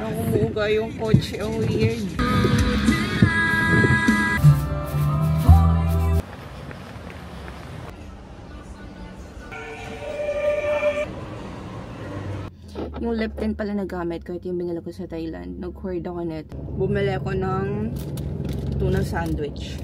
Parang umuuga yung kotse. Ang weird. Yung lip tint pala na gamit ko, ito yung binila ko sa Thailand. Nag-hoard ako nito. Bumili ako ng tuna sandwich.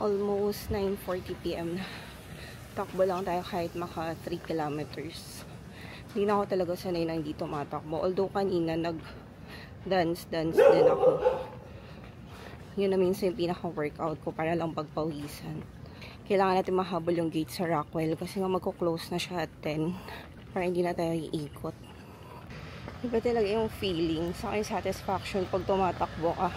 Almost 9:40 PM na. Takbo lang tayo kahit maka 3 kilometers. Hindi na ako talaga sanay na hindi tumatakbo. Although kanina nag-dance din ako. Yun na minsan yung pinaka-workout ko para lang pagpawisan. Kailangan natin mahabol yung gate sa Rockwell kasi nga magko-close na siya at 10 para hindi na tayo iikot. Iba talaga yung feeling sa akin, satisfaction pag tumatakbo ka.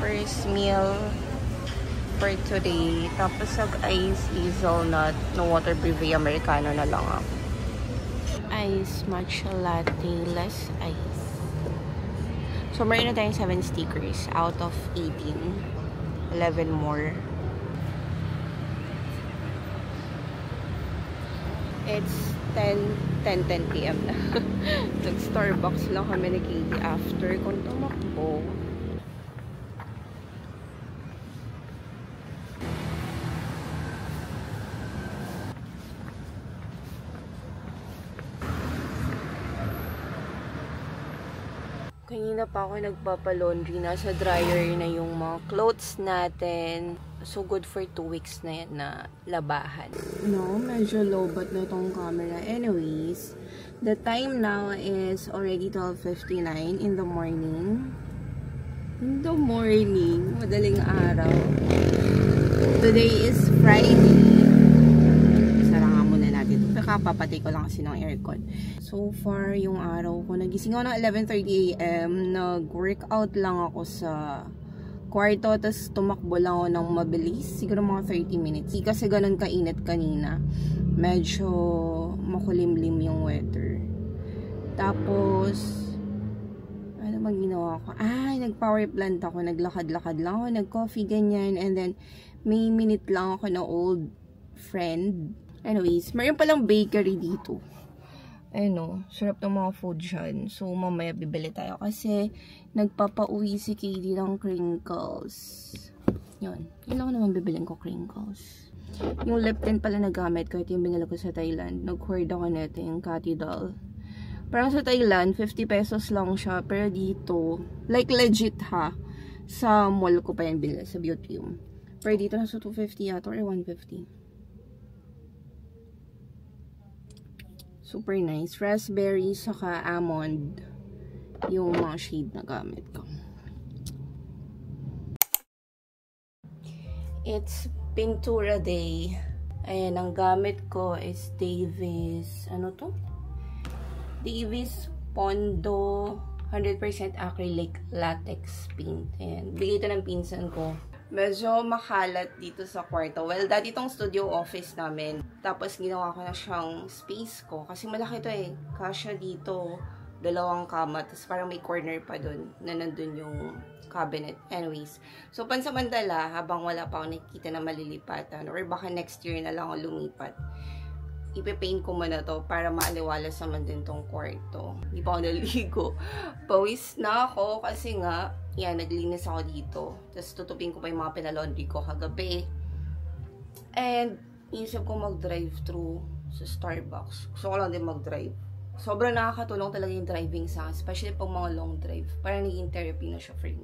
First meal for today. Tapos ice hazelnut, no water brevet americano na lang ako. Ice matcha latte, less ice. So meron na tayong 7 stickers out of 18. 11 more. It's 10 PM na. Nag-Starbucks lang kami ni Katie after kung tumakbo. Kanina pa ako nagpapalaundry. Nasa dryer na yung mga clothes natin. So, good for 2 weeks na yan na labahan. No, medyo low but na itong camera. Anyways, the time now is already 12:59 in the morning. In the morning, madaling araw. Today is Friday. Papatay ko lang kasi ng aircon. So far, yung araw ko, nagising ako ng 11:30 AM. Nag-workout lang ako sa kwarto, tapos tumakbo lang ako ng mabilis. Siguro mga 30 minutes. Kasi ganun kainit kanina. Medyo makulimlim yung weather. Tapos, ano bang ginawa ko? Nag-power plant ako. Naglakad-lakad lang ako. Nag-coffee, ganyan. And then, may minute lang ako na old friend. Anyways, mayroon palang bakery dito. Ayun, sarap ng mga food dyan. So, mamaya bibili tayo kasi nagpapauwi si Katie ng crinkles. Yun. Yun lang naman bibilin ko, crinkles. Yung lip tint pala na gamit ko, ito yung binila ko sa Thailand. Nag-hoard ako nito, yung Cathy Doll. Parang sa Thailand, 50 pesos lang siya. Pero dito, like legit ha, sa mall ko pa yan binila, sa Beautyum. Pero dito nasa 250 yata or 150. Super nice. Raspberry saka almond yung mga shade na gamit ko. It's Pintura Day. Ayan, ang gamit ko is Davis. Ano to? Davis Pondo 100% acrylic latex paint. Ayan. Bigay ito ng pinsan ko. Medyo makalat dito sa kwarto. Well, dati itong studio office namin. Tapos ginawa ko na siyang space ko. Kasi malaki ito eh. Kasya dito. 2 kama. Tapos parang may corner pa dun na nandun yung cabinet. Anyways. So, pansamantala, habang wala pa ako nakikita na malilipatan, or baka next year na lang ako lumipat, ipipaint ko muna to para maaliwalas naman din tong kwarto. Hindi pa ako naligo. Pawis na ako kasi nga, yan, naglinis ako dito. Tapos tutupin ko pa yung mga pinalaundry ko kagabi. And, inisip ko mag-drive-thru sa Starbucks. Gusto ko lang din mag-drive. Sobrang nakakatulong talaga yung driving sa akin, especially pag mga long drive. Parang naging therapy na siya for me.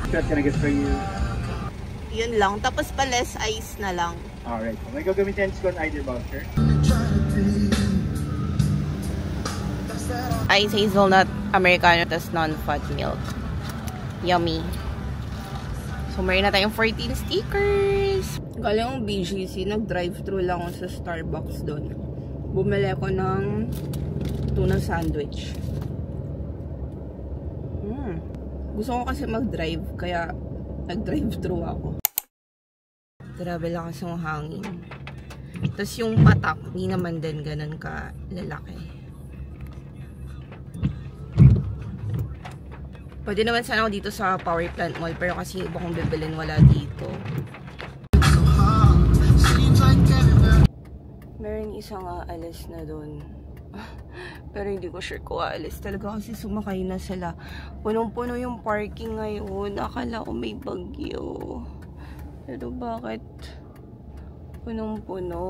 What can I get for you? Yun lang. Tapos pa less ice na lang. Alright. May gagamitin ko ng either voucher. Ice hazelnut Americano, tas non-fat milk. Yummy. So, meron na tayong 14 stickers. Galing ang BGC, nag-drive-thru lang ako sa Starbucks doon. Bumili ako ng tuna sandwich. Gusto ko kasi mag-drive, kaya nag-drive-thru ako. Grabe lakas ng hangin. Tapos yung patak, hindi naman din ganun ka lalaki. Pwede naman sana ako dito sa Power Plant Mall, pero kasi iba kong bibilin wala dito. Meron isang aalis na doon. Pero hindi ko sure kung aalis talaga kasi sumakay na sila. Punong-puno yung parking ngayon. Akala ko may bagyo. Pero bakit punong-puno?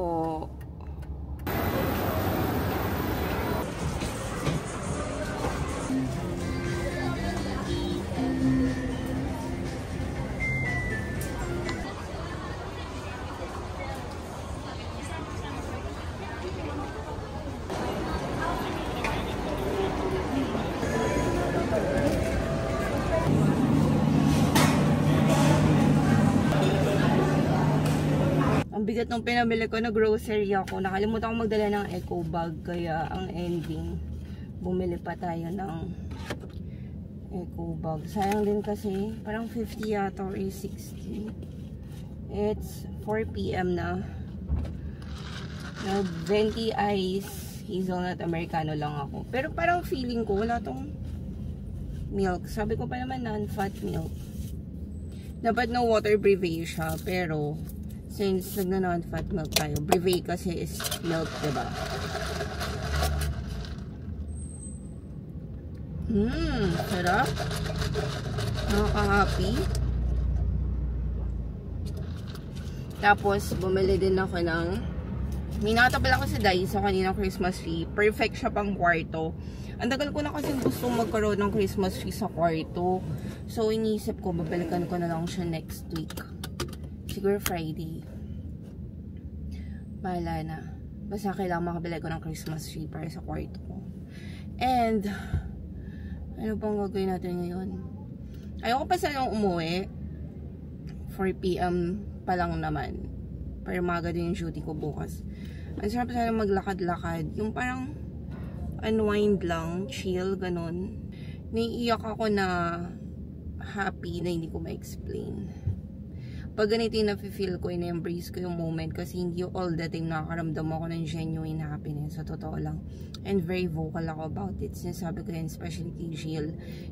Ang bigat ng pinamili ko na grocery ako. Nakalimutan ko magdala ng eco bag. Kaya ang ending, bumili pa tayo ng eco bag. Sayang din kasi, parang 50 yata or 60. It's 4 PM na. Venti ice hazelnut Americano lang ako. Pero parang feeling ko, wala tong milk. Sabi ko pa naman non-fat milk. Dapat no water brevet siya, pero since nagna-non-fat milk tayo, brevet kasi is milk, diba? Sarap. Nakaka-happy. Tapos, bumili din ako ng may nakatabal ako sa Daiso kanina Christmas tree. Perfect siya pang kwarto. Ang tagal ko na kasi gusto magkaroon ng Christmas tree sa kwarto. So, iniisip ko, babalikan ko na lang siya next week. Siguro Friday. Bahala na. Basta kailangan makabili ko ng Christmas tree para sa kwarto ko. And, ano pang gagawin natin ngayon? Ayoko pa sanang umuwi. 4 PM pa lang naman. Pero maga din yung duty ko bukas. Ang sarap sana maglakad-lakad. Yung parang unwind lang, chill, ganun. Naiiyak ako na happy na hindi ko ma-explain. Pag ganito yung nafe-feel ko, in-embrace ko yung moment kasi hindi all the time nakakaramdam ako ng genuine happiness. Sa totoo lang. And very vocal ako about it. Sinasabi ko yan, especially kay Jill,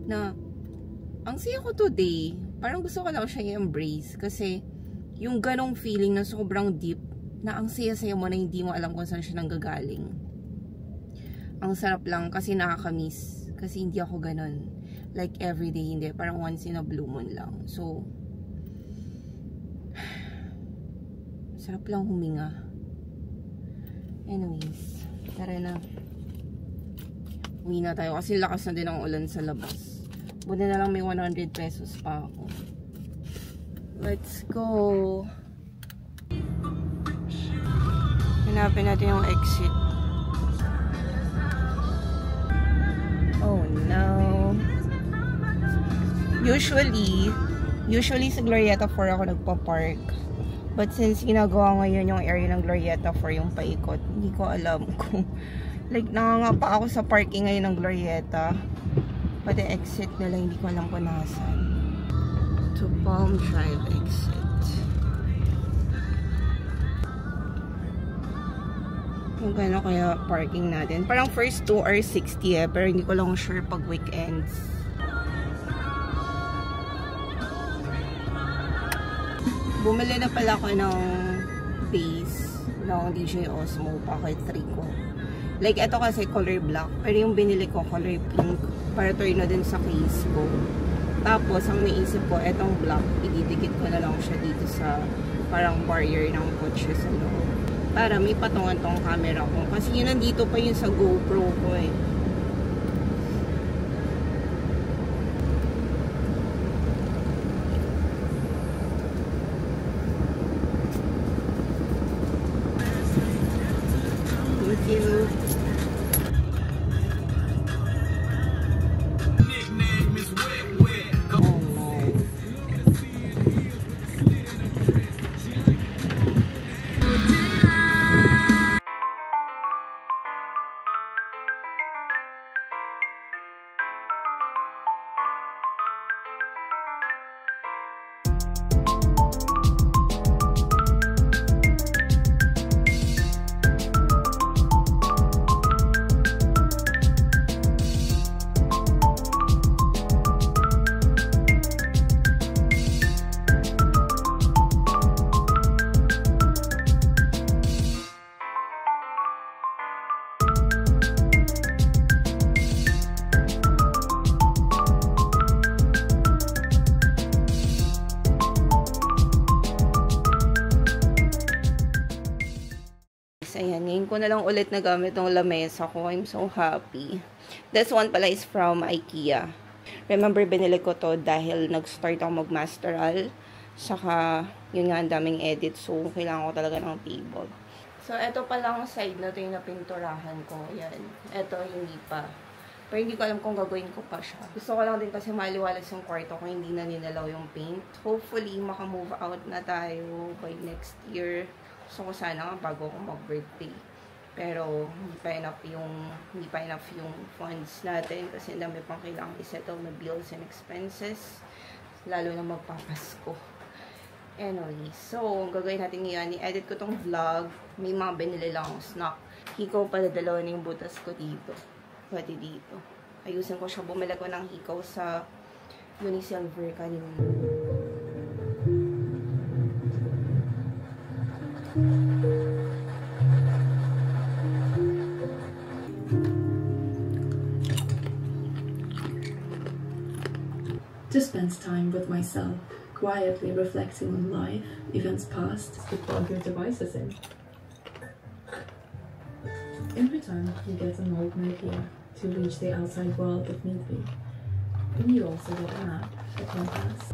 na ang saya ko today, parang gusto ko lang siya i-embrace kasi yung ganong feeling na sobrang deep, na ang saya-saya mo na hindi mo alam kung saan siya nanggagaling. Ang sarap lang kasi nakakamiss. Kasi hindi ako ganon. Like everyday, hindi. Parang once in a blue moon lang. So, sarap lang huminga. Anyways, tara na. Uwi na tayo kasi lakas na din ang ulan sa labas. Buti na lang may 100 pesos pa ako. Let's go. Hanapin natin yung exit. Oh no. Usually, Usually sa Glorieta 4 ako nagpa-park. But since ginagawa ngayon yung area ng Glorieta 4 yung paikot, hindi ko alam kung like nangangapa ako sa parking ngayon ng Glorieta. Pati exit nila, hindi ko alam kung nasan. To Palm Drive exit. Kung gano'n kaya parking natin. Parang first 2 are 60 pero hindi ko lang sure pag weekends. Bumili na pala ako ng base ng DJ Osmo Pocket 3 ko. Like, ito kasi color black. Pero yung binili ko color pink. Para turn na din sa case ko. Tapos, ang naisip ko, etong black, ididikit ko na lang siya dito sa parang barrier ng kotse sa loob. Para may patungan tong camera ko. Kasi yun nandito pa yun sa GoPro ko eh. Thank you. Ayan, ngayon ko na lang ulit nagamit ng lamesa ko. I'm so happy. This one pala is from IKEA. Remember, binili ko to dahil nag-start ako mag-masteral. Saka, yun nga, ang daming edit. So, kailangan ko talaga ng table. So, ito palang side na ito yung napinturahan ko. Ayan. Ito, hindi pa. Pero hindi ko alam kung gagawin ko pa siya. Gusto ko lang din kasi maliwalas yung kwarto ko. Hindi na ninalaw yung paint. Hopefully, maka-move out na tayo by next year. Gusto ko sana nga bago ako mag-birthday. Pero hindi pa enough yung funds natin kasi ang dami pang kailangan i-settle na bills and expenses. Lalo na magpapasko. Anyway, so gagawin natin ngayon. I-edit ko tong vlog. May mga binili lang akong snack. Hikaw pala, dalawa na yung butas ko dito. Pati dito. Ayusin ko siya. Bumili ko ng hikaw sa Unisilver kanina. To spend time with myself, quietly reflecting on life, events past, to plug your devices in. In return, you get an old Nokia to reach the outside world if need be. And you also get a map, a compass,